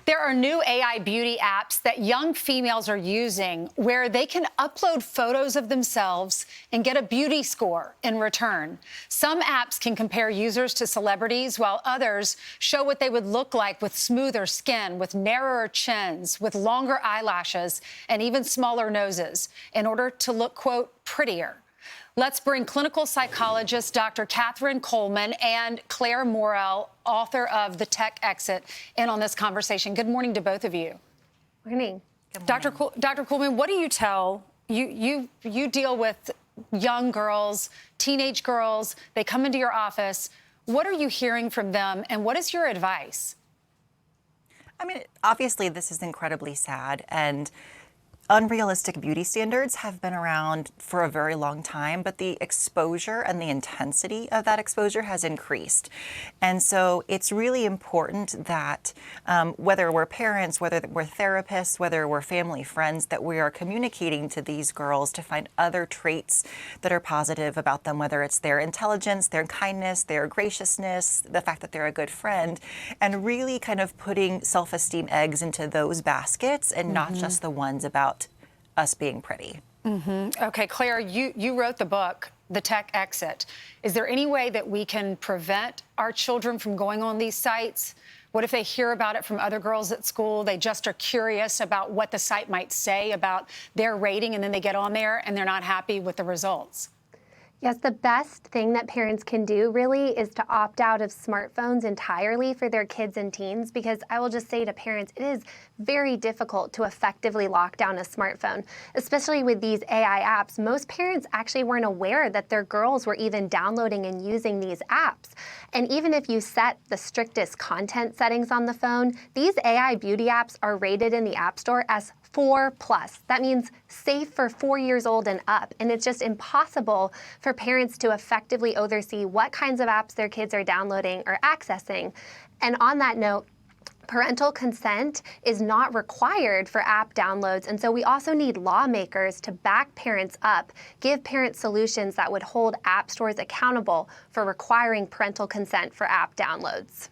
There are new AI beauty apps that young females are using where they can upload photos of themselves and get a beauty score in return. Some apps can compare users to celebrities, while others show what they would look like with smoother skin, with narrower chins, with longer eyelashes, and even smaller noses in order to look, quote, prettier. Let's bring clinical psychologist Dr. Catherine Coleman and Claire Morrell, author of The Tech Exit, in on this conversation. Good morning to both of you. Morning. Dr. Coleman, what do you tell? You deal with young girls, teenage girls. They come into your office. What are you hearing from them, and what is your advice? I mean, obviously, this is incredibly sad, and unrealistic beauty standards have been around for a very long time, but the exposure and the intensity of that exposure has increased. And so it's really important that whether we're parents, whether we're therapists, whether we're family friends, that we are communicating to these girls to find other traits that are positive about them, whether it's their intelligence, their kindness, their graciousness, the fact that they're a good friend, and really kind of putting self-esteem eggs into those baskets and not just the ones about us being pretty. Okay, Claire, you wrote the book, The Tech Exit. Is there any way that we can prevent our children from going on these sites? What if they hear about it from other girls at school? They just are curious about what the site might say about their rating, and then they get on there and they're not happy with the results. Yes, the best thing that parents can do really is to opt out of smartphones entirely for their kids and teens, because I will just say to parents, it is very difficult to effectively lock down a smartphone, especially with these AI apps. Most parents actually weren't aware that their girls were even downloading and using these apps. And even if you set the strictest content settings on the phone, these AI beauty apps are rated in the App Store as 4+. That means safe for 4 years old and up. And it's just impossible for parents to effectively oversee what kinds of apps their kids are downloading or accessing. And on that note, parental consent is not required for app downloads, and so we also need lawmakers to back parents up, give parents solutions that would hold app stores accountable for requiring parental consent for app downloads.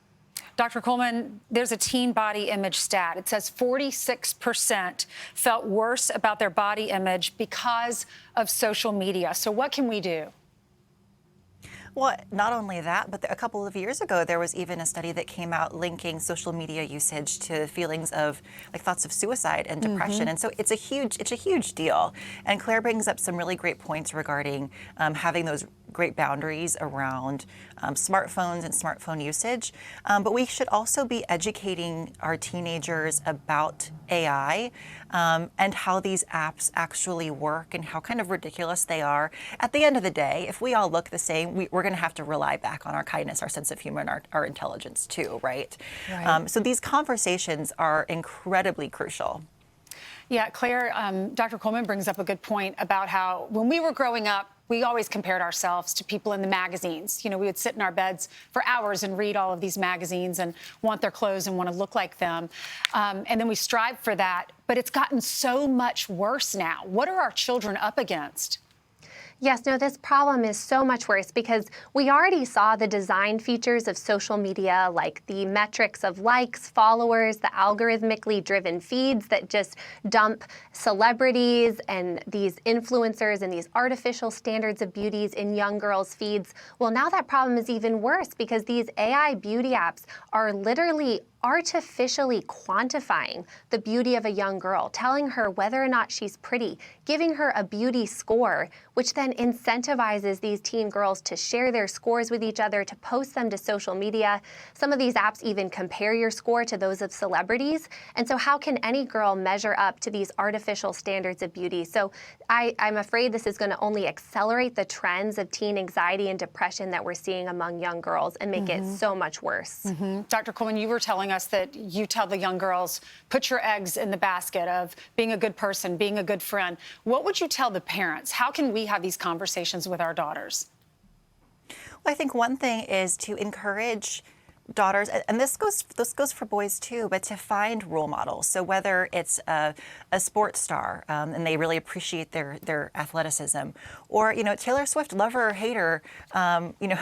Dr. Coleman, there's a teen body image stat. It says 46% felt worse about their body image because of social media. So what can we do? Well, not only that, but a couple of years ago, there was even a study that came out linking social media usage to feelings of like thoughts of suicide and depression. And so it's a huge deal. And Claire brings up some really great points regarding having those great boundaries around smartphones and smartphone usage. But we should also be educating our teenagers about AI and how these apps actually work and how kind of ridiculous they are. At the end of the day, if we all look the same, we're going to have to rely back on our kindness, our sense of humor, and our intelligence too, right? So these conversations are incredibly crucial. Yeah, Claire, Dr. Coleman brings up a good point about how when we were growing up, we always compared ourselves to people in the magazines. You know, we would sit in our beds for hours and read all of these magazines and want their clothes and want to look like them. And then we strive for that. But it's gotten so much worse now. What are our children up against? Yes, no, this problem is so much worse because we already saw the design features of social media, like the metrics of likes, followers, the algorithmically driven feeds that just dump celebrities and these influencers and these artificial standards of beauties in young girls' feeds. Well, now that problem is even worse because these AI beauty apps are literally artificially quantifying the beauty of a young girl, telling her whether or not she's pretty, giving her a beauty score, which then incentivizes these teen girls to share their scores with each other, to post them to social media. Some of these apps even compare your score to those of celebrities. And so how can any girl measure up to these artificial standards of beauty? So I'm afraid this is going to only accelerate the trends of teen anxiety and depression that we're seeing among young girls and make it so much worse. Dr. Coleman, you were telling us that you tell the young girls, put your eggs in the basket of being a good person, being a good friend. What would you tell the parents? How can we have these conversations with our daughters? Well, I think one thing is to encourage daughters, and this goes for boys too, but to find role models. So whether it's a sports star and they really appreciate their athleticism, or Taylor Swift, love her or hate her,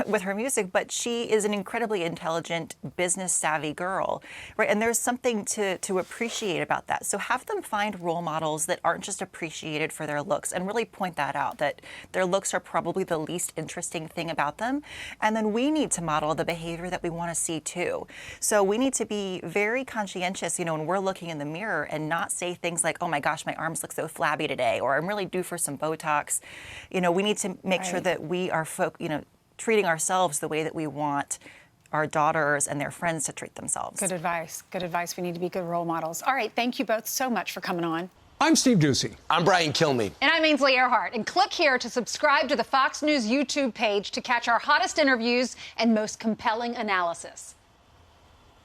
with her music, but she is an incredibly intelligent, business savvy girl, right? And there's something to appreciate about that. So have them find role models that aren't just appreciated for their looks, and really point that out, that their looks are probably the least interesting thing about them. And then we need to model the behavior that we want to see too. So we need to be very conscientious, when we're looking in the mirror, and not say things like, oh my gosh, my arms look so flabby today, or I'm really due for some Botox. We need to make sure that we are treating ourselves the way that we want our daughters and their friends to treat themselves. Good advice. Good advice. We need to be good role models. All right. Thank you both so much for coming on. I'm Steve Doocy. I'm Brian Kilmeade. And I'm Ainsley Earhart. And click here to subscribe to the Fox News YouTube page to catch our hottest interviews and most compelling analysis.